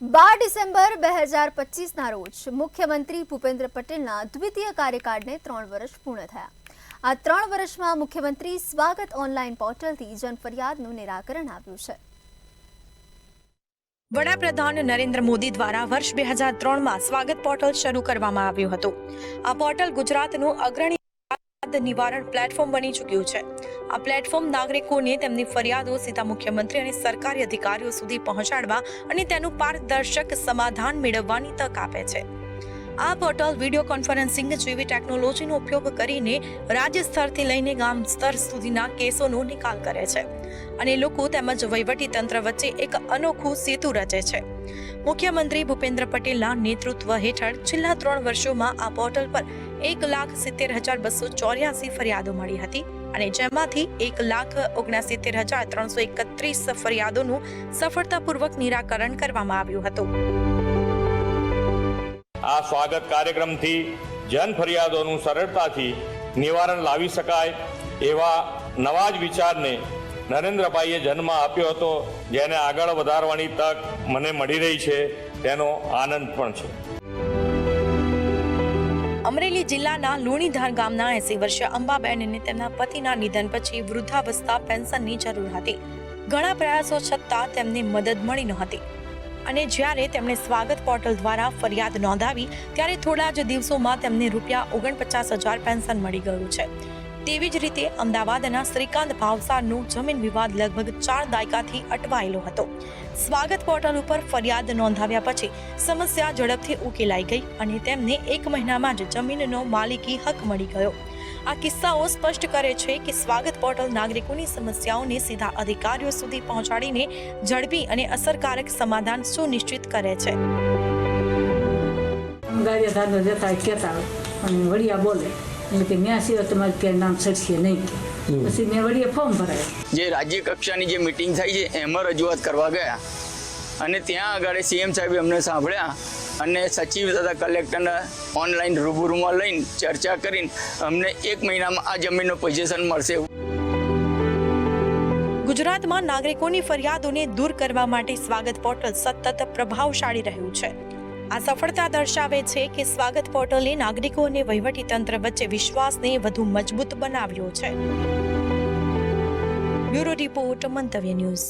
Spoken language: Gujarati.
12 ડિસેમ્બર 2025ના રોજ મુખ્યમંત્રી ભૂપેન્દ્ર પટેલના દ્વિતીય કાર્યકાળને 3 વર્ષ પૂર્ણ થયા। આ 3 વર્ષમાં મુખ્યમંત્રી સ્વાગત ઓનલાઈન પોર્ટલથી જનફરિયાદનું નિરાકરણ આપ્યું છે। વડાપ્રધાન નરેન્દ્ર મોદી દ્વારા વર્ષ 2003માં સ્વાગત પોર્ટલ શરૂ કરવામાં આવ્યું હતું। આ પોર્ટલ ગુજરાતનું અગ્રણી નિવારણ પ્લેટફોર્મ બની ચૂક્યું છે। આ પ્લેટફોર્મ નાગરિકોને તેમની ફરિયાદો સીધા મુખ્યમંત્રી અને સરકારી અધિકારીઓ સુધી પહોંચાડવા અને તેનું પારદર્શક સમાધાન મેળવવાની તક આપે છે। આ પોર્ટલ વિડીયો કોન્ફરન્સિંગ જેવી ટેકનોલોજીનો ઉપયોગ કરીને રાજ્ય સ્તરથી લઈને ગામ સ્તર સુધીના કેસોનો નિકાલ કરે છે અને લોકો તેમજ વહીવટી તંત્ર વચ્ચે એક અનોખું સેતુ રચે છે। મુખ્યમંત્રી ભૂપેન્દ્ર પટેલના નેતૃત્વ હેઠળ છેલ્લા 3 વર્ષોમાં આ પોર્ટલ પર 1,70,284 ફરિયાદો મળી હતી અને જેમાંથી 1,69,331 ફરિયાદોનું સફળતાપૂર્વક નિરાકરણ કરવામાં આવ્યું હતું। આ સ્વાગત કાર્યક્રમથી જન ફરિયાદોનું સરળતાથી નિવારણ લાવી શકાય એવા નવા જ વિચારને નરેન્દ્રભાઈએ જન્મ આપ્યો હતો, જેને આગળ વધારવાની તક મને મળી રહી છે, તેનો આનંદ પણ છે। અમરેલી જિલ્લાના લુણીધાર ગામના 80 વર્ષીય અંબાબેનને તેમના પતિના નિધન પછી વૃદ્ધાવસ્થા પેન્શનની જરૂર હતી। ઘણા પ્રયાસો છતાં તેમને મદદ મળી નહોતી અને જ્યારે તેમણે સ્વાગત પોર્ટલ દ્વારા ફરિયાદ નોંધાવી ત્યારે થોડા જ દિવસોમાં તેમને ₹49,000 પેન્શન મળી ગયું છે। તેવી જ રીતે અમદાવાદના શ્રીકાંત ભાવસારનો જમીન વિવાદ લગભગ 4 દાયકાથી અટવાયેલો હતો। સ્વાગત પોર્ટલ ઉપર ફરિયાદ નોંધાવ્યા પછી સમસ્યા ઝડપથી ઉકેલાઈ ગઈ અને તેમને 1 મહિનામાં જ જમીનનો માલિકી હક મળી ગયો। આ કિસ્સાઓ સ્પષ્ટ કરે છે કે સ્વાગત પોર્ટલ નાગરિકોની સમસ્યાઓને સીધા અધિકારીઓ સુધી પહોંચાડીને ઝડપી અને અસરકારક સમાધાન સુનિશ્ચિત કરે છે। એટલે કે ન્યા સિવાય તમારે ક્યાં નામ સડશે નહીં, પછી મેં વળી ફોર્મ ભરાય। જે રાજ્ય કક્ષાની જે મિટિંગ થઈ છે એમાં રજૂઆત કરવા ગયા અને ત્યાં આગળ સીએમ સાહેબે અમને સાંભળ્યા અને સચિવ તથા કલેક્ટરને ઓનલાઈન રૂબરૂમાં લઈને ચર્ચા કરીને અમને 1 મહિનામાં આ જમીનનો પોઝિશન મળશે। ગુજરાતમાં નાગરિકોની ફરિયાદોને દૂર કરવા માટે સ્વાગત પોર્ટલ સતત પ્રભાવશાળી રહ્યું છે। આ સફળતા દર્શાવે છે કે સ્વાગત પોર્ટલે નાગરિકો અને વહીવટી તંત્ર વચ્ચે વિશ્વાસને વધુ મજબૂત બનાવ્યો છે। બ્યુરો રિપોર્ટ, મંતવ્ય ન્યૂઝ।